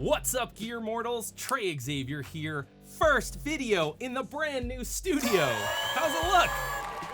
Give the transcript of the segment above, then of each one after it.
What's up, Gear Mortals? Trey Xavier here. First video in the brand new studio. How's it look?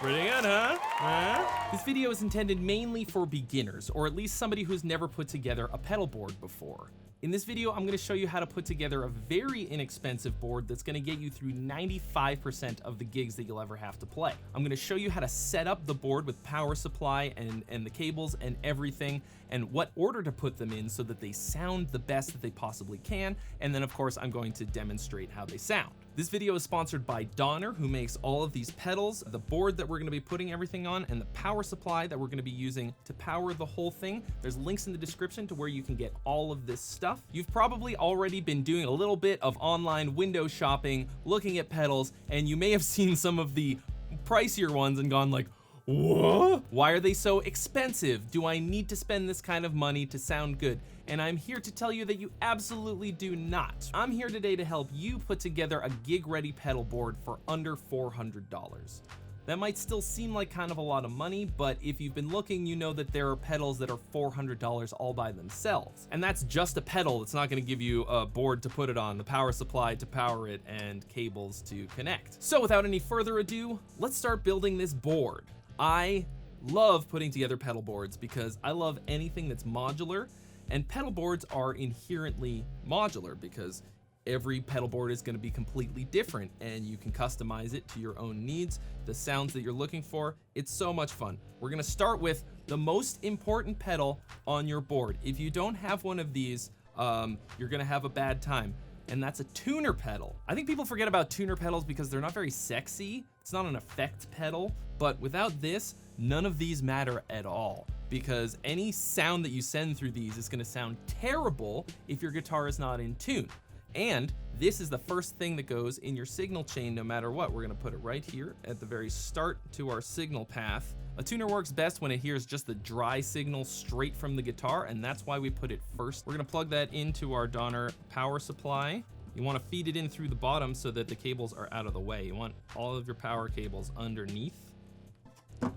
Pretty good, huh? This video is intended mainly for beginners, or at least somebody who's never put together a pedal board before. In this video, I'm gonna show you how to put together a very inexpensive board that's gonna get you through 95% of the gigs that you'll ever have to play. I'm gonna show you how to set up the board with power supply and the cables and everything, and what order to put them in so that they sound the best that they possibly can. And then of course, I'm going to demonstrate how they sound. This video is sponsored by Donner, who makes all of these pedals, the board that we're gonna be putting everything on, and the power supply that we're gonna be using to power the whole thing. There's links in the description to where you can get all of this stuff. You've probably already been doing a little bit of online window shopping, looking at pedals, and you may have seen some of the pricier ones and gone like, what? Why are they so expensive? Do I need to spend this kind of money to sound good? And I'm here to tell you that you absolutely do not. I'm here today to help you put together a gig-ready pedal board for under $400. That might still seem like kind of a lot of money, but if you've been looking, you know that there are pedals that are $400 all by themselves. And that's just a pedal. It's not gonna give you a board to put it on, the power supply to power it, and cables to connect. So without any further ado, let's start building this board. I love putting together pedal boards because I love anything that's modular, and pedal boards are inherently modular because every pedal board is going to be completely different and you can customize it to your own needs, the sounds that you're looking for. It's so much fun. We're going to start with the most important pedal on your board. If you don't have one of these, you're going to have a bad time. And that's a tuner pedal. I think people forget about tuner pedals because they're not very sexy. It's not an effect pedal, but without this, none of these matter at all, because any sound that you send through these is gonna sound terrible if your guitar is not in tune. And this is the first thing that goes in your signal chain no matter what. We're gonna put it right here at the very start to our signal path. A tuner works best when it hears just the dry signal straight from the guitar, and that's why we put it first. We're gonna plug that into our Donner power supply. You wanna feed it in through the bottom so that the cables are out of the way. You want all of your power cables underneath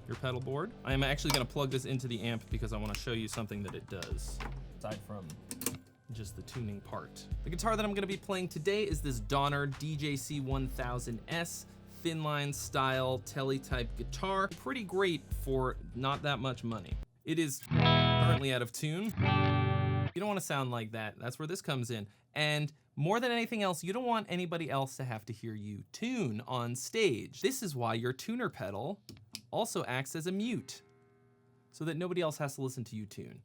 your pedal board. I am actually gonna plug this into the amp because I wanna show you something that it does, aside from just the tuning part. The guitar that I'm gonna be playing today is this Donner DJC 1000S. Thin line style teletype guitar. Pretty great for not that much money. It is currently out of tune. You don't want to sound like that. That's where this comes in. And more than anything else, you don't want anybody else to have to hear you tune on stage. This is why your tuner pedal also acts as a mute, so that nobody else has to listen to you tune.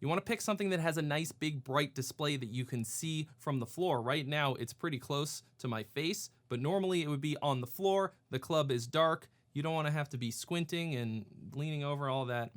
You want to pick something that has a nice big bright display that you can see from the floor. Right now it's pretty close to my face, but normally it would be on the floor. The club is dark. You don't want to have to be squinting and leaning over, all that.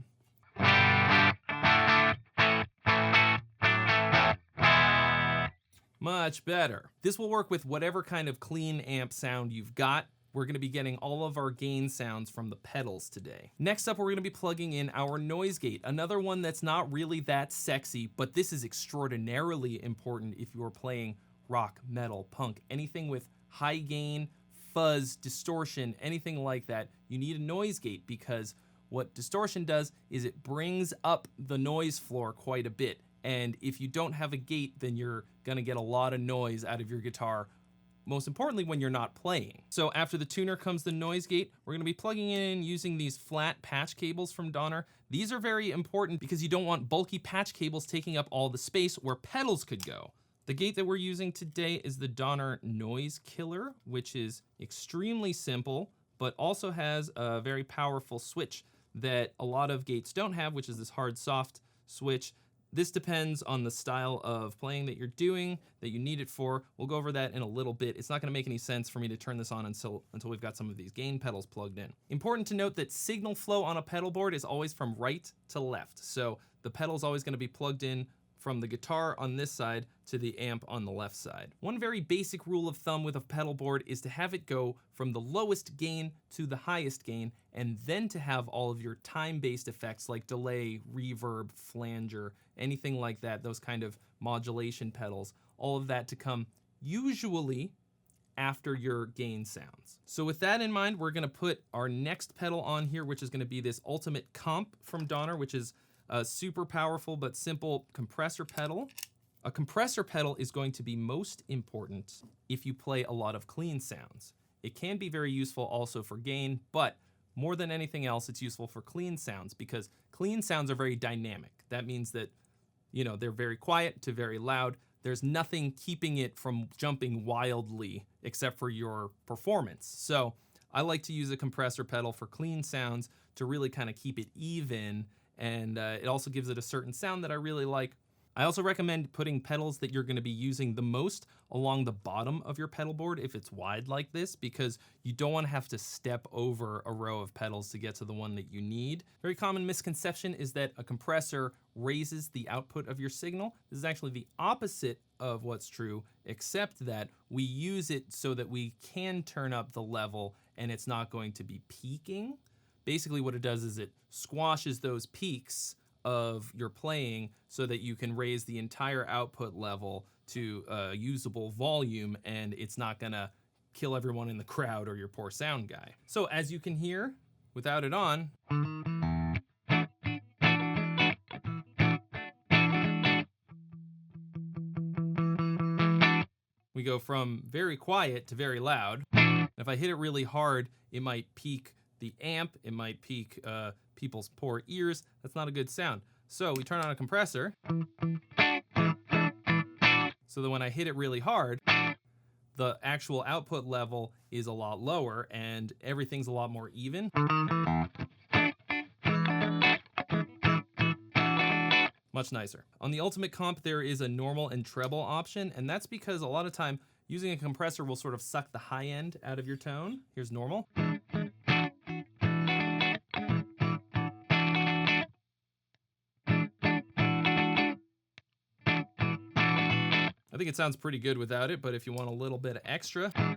Much better. This will work with whatever kind of clean amp sound you've got. We're gonna be getting all of our gain sounds from the pedals today. Next up, we're gonna be plugging in our noise gate, another one that's not really that sexy, but this is extraordinarily important if you're playing rock, metal, punk, anything with high gain, fuzz, distortion, anything like that. You need a noise gate because what distortion does is it brings up the noise floor quite a bit. And if you don't have a gate, then you're gonna get a lot of noise out of your guitar, most importantly when you're not playing. So after the tuner comes the noise gate. We're gonna be plugging in using these flat patch cables from Donner. These are very important because you don't want bulky patch cables taking up all the space where pedals could go. The gate that we're using today is the Donner Noise Killer, which is extremely simple, but also has a very powerful switch that a lot of gates don't have, which is this hard soft switch. This depends on the style of playing that you're doing, that you need it for. We'll go over that in a little bit. It's not gonna make any sense for me to turn this on until we've got some of these gain pedals plugged in. Important to note that signal flow on a pedal board is always from right to left. So the pedal's always gonna be plugged in from the guitar on this side to the amp on the left side. One very basic rule of thumb with a pedal board is to have it go from the lowest gain to the highest gain, and then to have all of your time-based effects like delay, reverb, flanger, anything like that, those kind of modulation pedals, all of that to come usually after your gain sounds. So with that in mind, we're gonna put our next pedal on here, which is gonna be this Ultimate Comp from Donner, which is A super powerful but simple compressor pedal. A compressor pedal is going to be most important if you play a lot of clean sounds. It can be very useful also for gain, but more than anything else, it's useful for clean sounds because clean sounds are very dynamic. That means that, you know, they're very quiet to very loud. There's nothing keeping it from jumping wildly except for your performance. So I like to use a compressor pedal for clean sounds to really kind of keep it even, and it also gives it a certain sound that I really like. I also recommend putting pedals that you're going to be using the most along the bottom of your pedal board if it's wide like this, because you don't want to have to step over a row of pedals to get to the one that you need. Very common misconception is that a compressor raises the output of your signal. This is actually the opposite of what's true, except that we use it so that we can turn up the level and it's not going to be peaking. Basically what it does is it squashes those peaks of your playing so that you can raise the entire output level to a usable volume, and it's not gonna kill everyone in the crowd or your poor sound guy. So as you can hear, without it on, we go from very quiet to very loud. If I hit it really hard, it might peak the amp, it might peak people's poor ears. That's not a good sound. So we turn on a compressor so that when I hit it really hard, the actual output level is a lot lower and everything's a lot more even. Much nicer. On the Ultimate Comp, there is a normal and treble option, and that's because a lot of time using a compressor will sort of suck the high end out of your tone. Here's normal. I think it sounds pretty good without it, but if you want a little bit of extra, you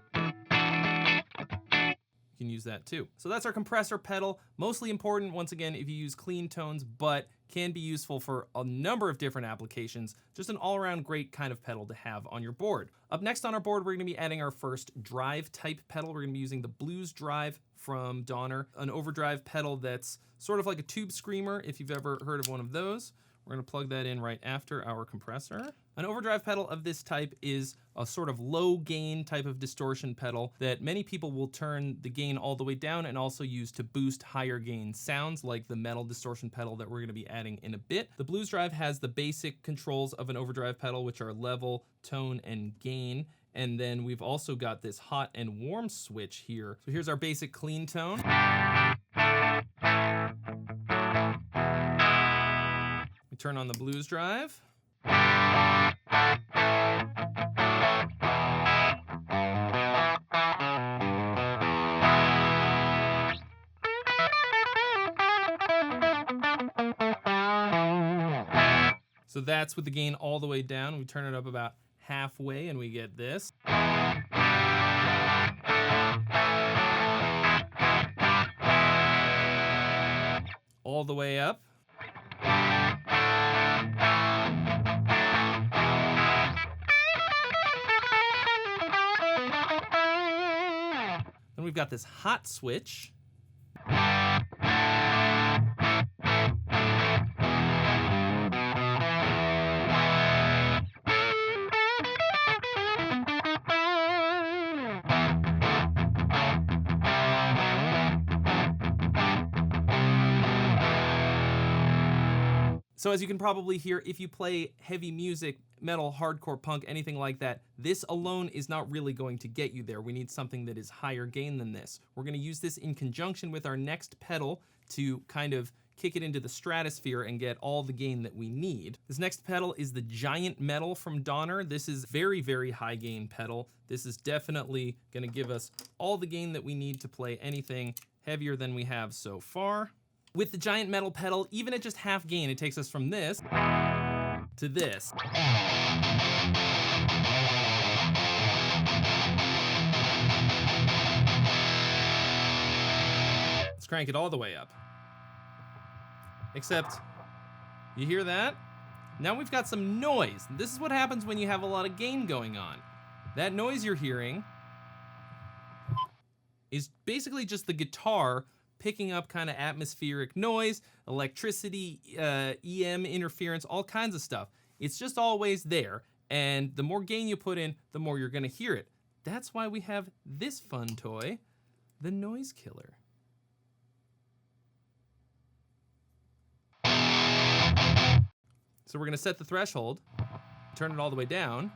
can use that too. So that's our compressor pedal. Mostly important, once again, if you use clean tones, but can be useful for a number of different applications. Just an all-around great kind of pedal to have on your board. Up next on our board, we're gonna be adding our first drive type pedal. We're gonna be using the Blues Drive from Donner, an overdrive pedal that's sort of like a tube screamer, if you've ever heard of one of those. We're gonna plug that in right after our compressor. An overdrive pedal of this type is a sort of low gain type of distortion pedal that many people will turn the gain all the way down and also use to boost higher gain sounds, like the metal distortion pedal that we're gonna be adding in a bit. The Blues Drive has the basic controls of an overdrive pedal, which are level, tone, and gain. And then we've also got this hot and warm switch here. So here's our basic clean tone. We turn on the Blues Drive. So that's with the gain all the way down. We turn it up about halfway and we get this. All the way up. Then we've got this hot switch. So as you can probably hear, if you play heavy music, metal, hardcore, punk, anything like that, this alone is not really going to get you there. We need something that is higher gain than this. We're gonna use this in conjunction with our next pedal to kind of kick it into the stratosphere and get all the gain that we need. This next pedal is the Giant Metal from Donner. This is very, very high gain pedal. This is definitely gonna give us all the gain that we need to play anything heavier than we have so far. With the Giant Metal pedal, even at just half gain, it takes us from this to this. Let's crank it all the way up. Except, you hear that? Now we've got some noise. This is what happens when you have a lot of gain going on. That noise you're hearing is basically just the guitar picking up kind of atmospheric noise, electricity, EM interference, all kinds of stuff. It's just always there. And the more gain you put in, the more you're gonna hear it. That's why we have this fun toy, the Noise Killer. So we're gonna set the threshold, turn it all the way down,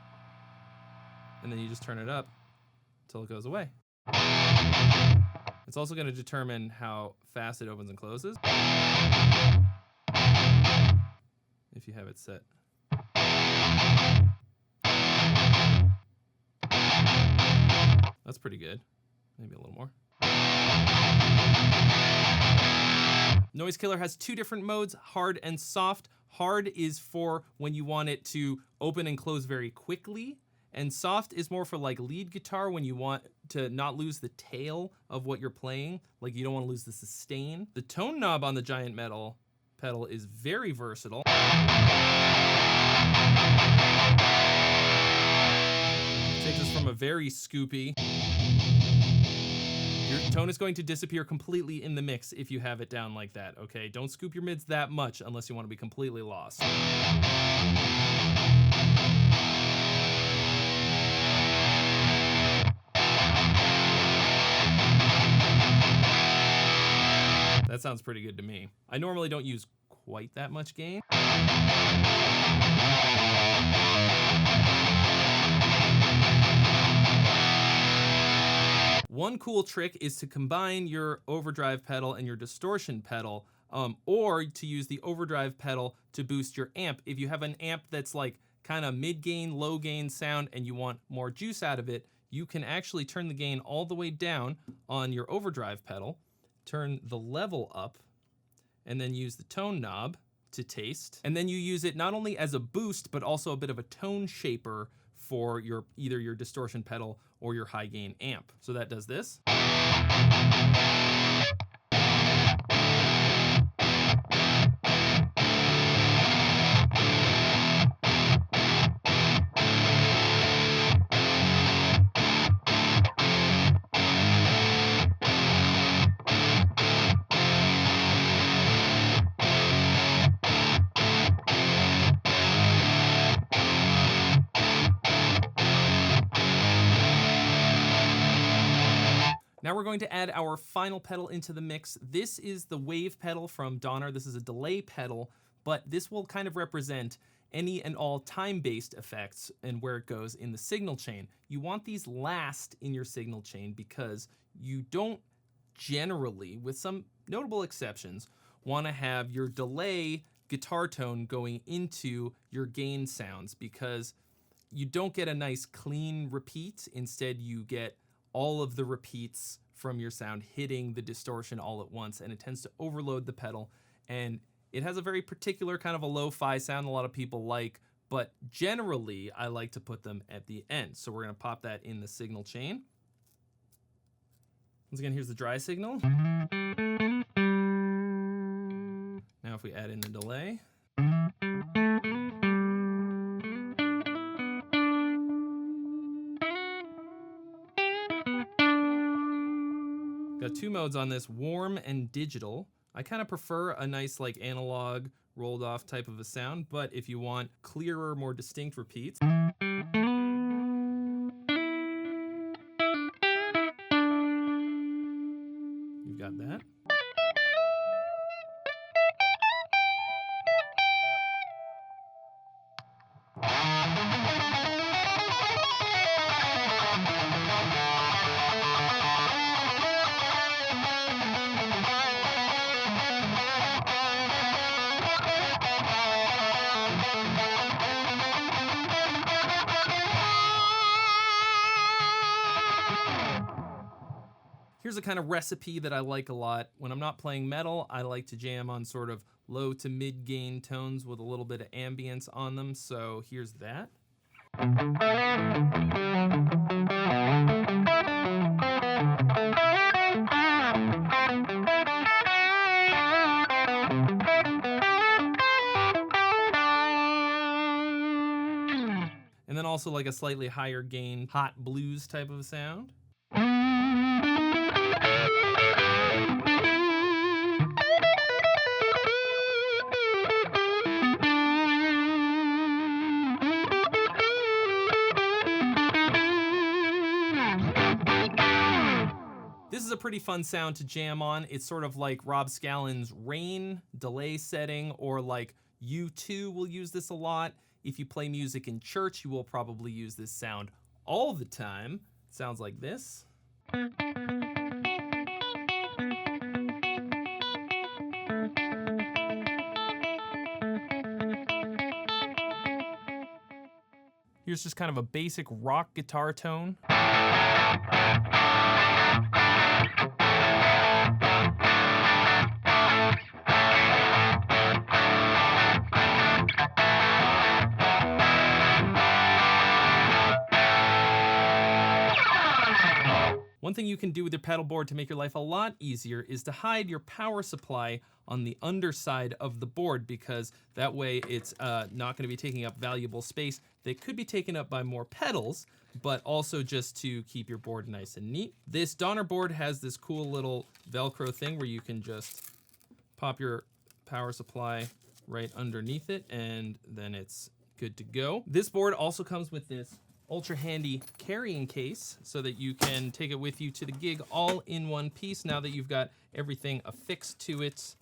and then you just turn it up until it goes away. It's also gonna determine how fast it opens and closes if you have it set. That's pretty good. Maybe a little more. Noise Killer has two different modes, hard and soft. Hard is for when you want it to open and close very quickly, and soft is more for like lead guitar when you want to not lose the tail of what you're playing, like you don't want to lose the sustain. The tone knob on the Giant Metal pedal is very versatile. Takes us from a very scoopy. Your tone is going to disappear completely in the mix if you have it down like that, okay? Don't scoop your mids that much unless you want to be completely lost. That sounds pretty good to me. I normally don't use quite that much gain. One cool trick is to combine your overdrive pedal and your distortion pedal, or to use the overdrive pedal to boost your amp. If you have an amp that's like kind of mid-gain, low-gain sound and you want more juice out of it, you can actually turn the gain all the way down on your overdrive pedal, turn the level up, and then use the tone knob to taste. And then you use it not only as a boost, but also a bit of a tone shaper for your either your distortion pedal or your high gain amp. So that does this. Now we're going to add our final pedal into the mix. This is the wave pedal from Donner. This is a delay pedal, but this will kind of represent any and all time-based effects and where it goes in the signal chain. You want these last in your signal chain because you don't generally, with some notable exceptions, want to have your delay guitar tone going into your gain sounds because you don't get a nice clean repeat. Instead, you get all of the repeats from your sound hitting the distortion all at once, and it tends to overload the pedal, and it has a very particular kind of a lo-fi sound a lot of people like, but generally I like to put them at the end. So we're gonna pop that in the signal chain. Once again, here's the dry signal. Now if we add in the delay. Got two modes on this, warm and digital. I kind of prefer a nice like analog rolled off type of a sound, but if you want clearer, more distinct repeats, you've got that. Here's a kind of recipe that I like a lot. When I'm not playing metal, I like to jam on sort of low to mid gain tones with a little bit of ambience on them. So here's that. And then also like a slightly higher gain, hot blues type of sound. is a pretty fun sound to jam on. It's sort of like Rob Scallon's Rain delay setting, or like U2 will use this a lot. If you play music in church, you will probably use this sound all the time. It sounds like this. Here's just kind of a basic rock guitar tone. One thing you can do with your pedalboard to make your life a lot easier is to hide your power supply on the underside of the board, because that way it's not gonna be taking up valuable space that could be taken up by more pedals, but also just to keep your board nice and neat. This Donner board has this cool little Velcro thing where you can just pop your power supply right underneath it, and then it's good to go. This board also comes with this ultra handy carrying case so that you can take it with you to the gig all in one piece now that you've got everything affixed to it.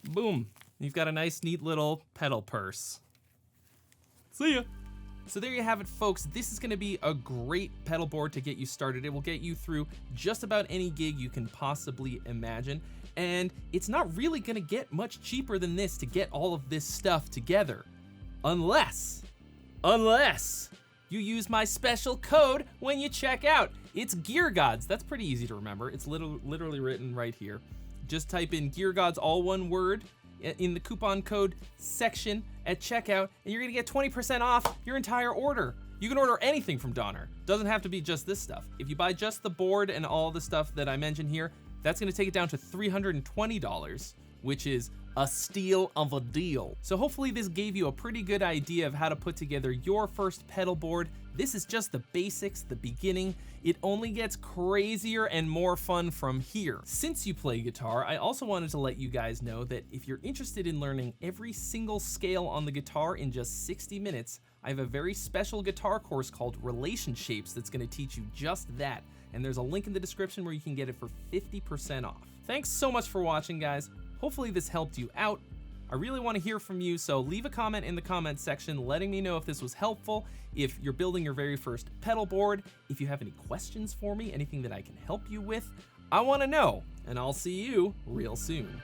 Boom. You've got a nice, neat little pedal purse. See ya. So there you have it, folks. This is gonna be a great pedal board to get you started. It will get you through just about any gig you can possibly imagine. And it's not really gonna get much cheaper than this to get all of this stuff together. Unless you use my special code when you check out. It's Gear Gods. That's pretty easy to remember. It's literally written right here. Just type in Gear Gods, all one word, in the coupon code section at checkout, and you're gonna get 20% off your entire order. You can order anything from Donner. Doesn't have to be just this stuff. If you buy just the board and all the stuff that I mentioned here, that's gonna take it down to $320, which is a steal of a deal. So hopefully this gave you a pretty good idea of how to put together your first pedal board. This is just the basics, the beginning. It only gets crazier and more fun from here. Since you play guitar, I also wanted to let you guys know that if you're interested in learning every single scale on the guitar in just 60 minutes, I have a very special guitar course called Relationships that's gonna teach you just that. And there's a link in the description where you can get it for 50% off. Thanks so much for watching, guys. Hopefully this helped you out. I really want to hear from you, so leave a comment in the comments section letting me know if this was helpful, if you're building your very first pedal board, if you have any questions for me, anything that I can help you with. I want to know, and I'll see you real soon.